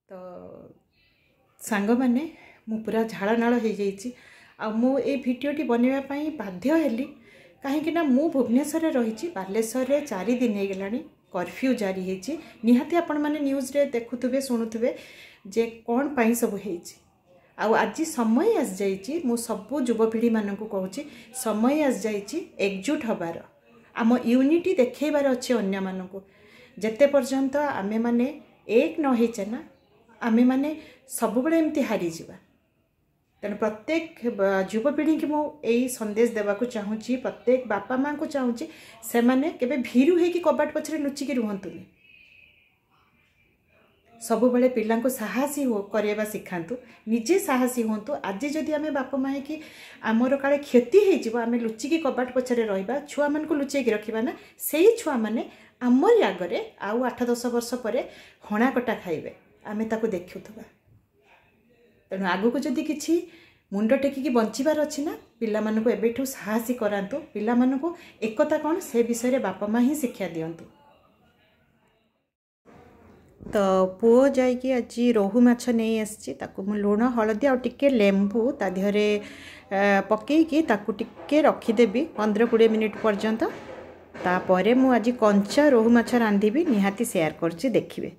तो सांग मैंने मु पूरा झाड़ नाल हो जाइए भिडटी बनवाई बाध्य हेली कहीं मु भुवनेश्वर रही बालेश्वर 4 दिन हो गला कर्फ्यू जारी होती निहाती आपण मैंने न्यूज़ रे देखुवे शुणुवे जे कौन पाई सब आज समय आस जाइए मु सबू युवपीढ़ी मानक कहूँ समय आस जाइए एकजुट हबार आम यूनिटी देखबार अच्छे अन्य मानक जेते पर्यंत आमे माने एक न होइचे ना आमे माने सब बड़े एमती हारी जीवा तेणु प्रत्येक युवपीढ़ी की मु यही संदेश देवाक चाहूँगी प्रत्येक बापा माँ को चाहूँगी से माने केबे भीरु है कि कबाट पछरे लुचिकी रुहंतुनी सब बड़े पिला को साहसी हो करवा शिखातु निजे साहसी हूँ आज जदि आम बापा माँ कि आमर काले क्षति हो आम लुचिकी कबाट पछरे रहा छुआ मान को लुचेकी रखा ना से छुआ मैंने आमरी आगरे आउ 8-10 वर्ष पर हणा कटा खाइबे आमे ताको देखुवा तेणु आगु को जदि किछि मुंड टेकिकी बंचिबार अच्छी ना पिला मानकु एबेठु साहसी करांतु पिला मानकु एकता कौन से विषय रे बापा माँ ही शिक्षा दियंतु। तो पुओ जाइकी आज रोहू माछ नहीं आसी ताकू मु लुण हलदी आ टिके लेंबू ता देहरे पकेकी ताकू टिके रखीदेवी 15-20 मिनिट पर्यंत तापरे मु आज कंचा रोहू माछ रांधिबी निहाती शेयर करछि देखिबे।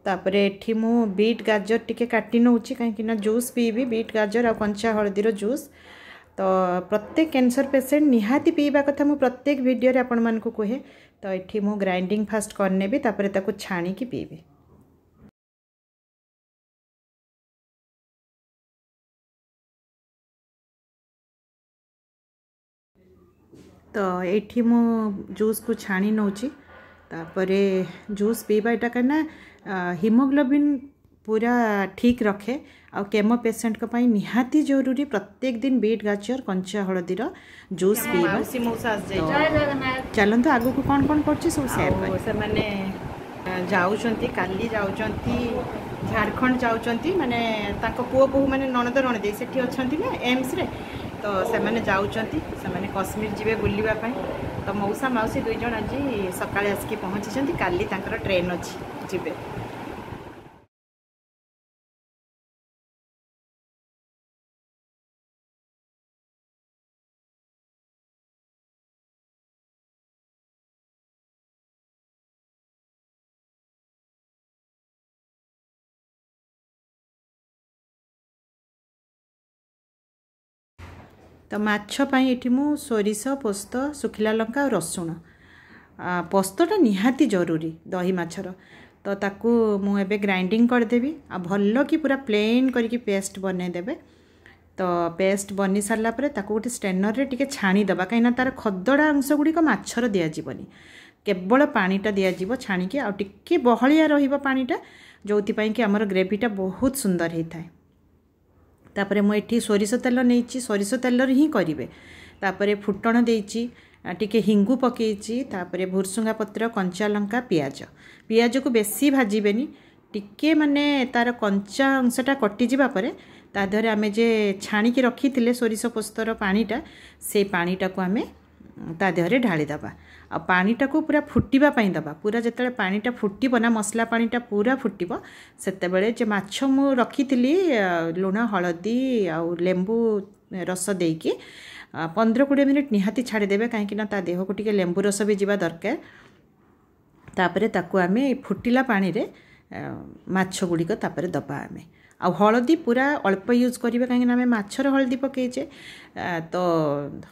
तापरे एठी मु बीट गाजर टिके काटी नउछि काहेकि ना जूस पीबी बीट गाजर आ कंचा हळदीर जूस तो प्रत्येक कैंसर पेशेंट निहाती पीवा कथा मु प्रत्येक वीडियो रे आपण मान को कहे तो एठी मु ग्राइंडिंग फास्ट करनेबी तापरे ताको छाणी की पीबी। तो एठी मु जूस को छाणी नउछि तापरे जूस पीबा एटा कना हिमोग्लोबिन पूरा ठीक रखे आ केमो पेशेंट को पाई निहाती जरूरी प्रत्येक दिन बीट गाजर कंचा हळदीर जूस पीबा। चलंतु आगु को कौन करछि सब शेयर कर से माने जाउचंती काली जाउचंती झारखंड जाउचंती माने ताको पुओ बहु माने ननद ननदे सेठी अछंती ना एम्स रे तो से माने जाउचंती से माने कश्मीर जिवे बुलिबा पई तो मौसा माउसी दुई जण आज सकाळे आसकी पहुंची काली तांकर ट्रेन अछि जिवे। तो माछ पाई एठी मु सोरिष पोस्त सुखिला लंका और रसुण पोस्तटा निहाती जरूरी दही माछर तो ताकू मु एबे ग्राइंडिंग कर देबी आ भल्लो की पूरा प्लेन करके पेस्ट बने देबे। तो पेस्ट बनी सारला परे ताकू गोटे स्ट्रेनर रे टिके छाणी दबा काइना तार खदड़ा अंश गुडी को माछर दिया जीवनी केवल पानीटा दिया जीवो छाणी के आ टिके बहलिया रहिबो पानीटा जोथि पई कि हमर ग्रेवीटा बहुत सुंदर हे थाए। तापरे मु एठी सोरिष तेल नहींची सोरिष तेल ही करिवे तापरे फुटण देइची टिके हिंगु पकेइची तापरे भुरसुंगा पत्र कंचा लंका पियाज पियाज को बेसी भाजीबेनी टिके माने तार कंचा अंशटा कटि जिबा परे ता देहरे आमे जे छाणी के रखिथिले सोरिष पोस्तर पानीटा से पानीटा को आमे ता देहरे ढाली दबा आ पानीटा को पूरा फुटिबा पई दबा पूरा जेतले पानीटा फुटिबो ना मसला पानीटा पूरा फुटिबो सेते बेले जे माछ मु रखिथिली लुण हळदी आ लेंबू रस देकी 15-20 मिनिट निहाती छाड़ी देबे काहेकि ना ता देह को टिके लेंबू रस भी जीवा दरकार तापरे ताकू आमे फुटिला पानी रे माछ गुडी को तापरे दबा आमे आ हळदी पूरा अल्प यूज करिवे काहेकि ना आमे माछर हळदी पकेइचे तो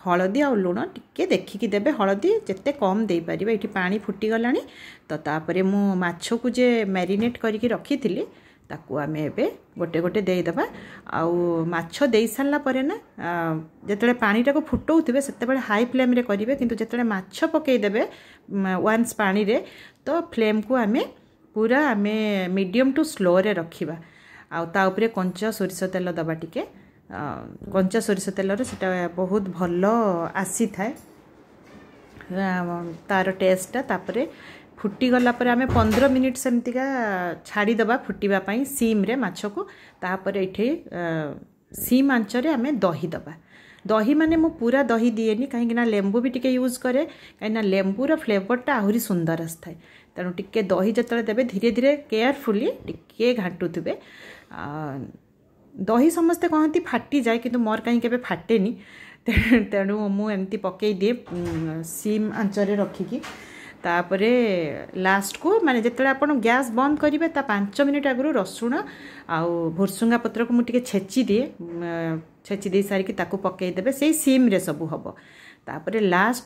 हळदी आ लुण टिके देखिकी देबे हळदी जेते कम देई परिबे एठी पानी फुटी गलानी तो तापरे मु माछ को जे मैरिनेट करिके रखिथिली ताकू आमे एबे गोटे गोटे देई दबा आउ माछ देई सारला परे ना जेतले पानीटा को फुटौथिबे सेते बेले हाई फ्लेम रे करिवे किंतु जेतले माछ पकेई देबे वन्स पानी रे तो फ्लेम को आमे पूरा आमे मीडियम टू स्लो रे रखिबा आ ता उपरे कंचा सोरिष तेल दबा टिके कंचा सोरिष तेल रे सेटा बहुत भलो आसी थाए तार टेस्टटा तापरे फुटी गला पर आमे 15 मिनिट सेमतिका छाड़ी दबा फुटीबा पई सीम रे माछ को तापर एठी सीम आंच रे आमे दही दबा दही माने मु पूरा दही दिएनी कहीं ना लेंबू भी टिके यूज करे कहीं ना लेंबूर फ्लेवरटा आहुरी सुंदर आसଥାଏ तेणु टिके दही जो देवे धीरे धीरे केयरफुली टिके घाटुवे। दही समस्ते कहती फाटी जाए किंतु मोर कहीं केबे फाटेनी तेणु मुझे पकई दिए सिम आंचरे रखिकी। तापरे लास्ट को माने जिते आप गैस बंद करेंगे ता 5 मिनिट आगु रसुण आउ भुरसुंगा पत्र को मुझे छेची दिए, छेची दे सारिकी ताकू पकईदेवे से सिम रे सब हम। तापरे लास्ट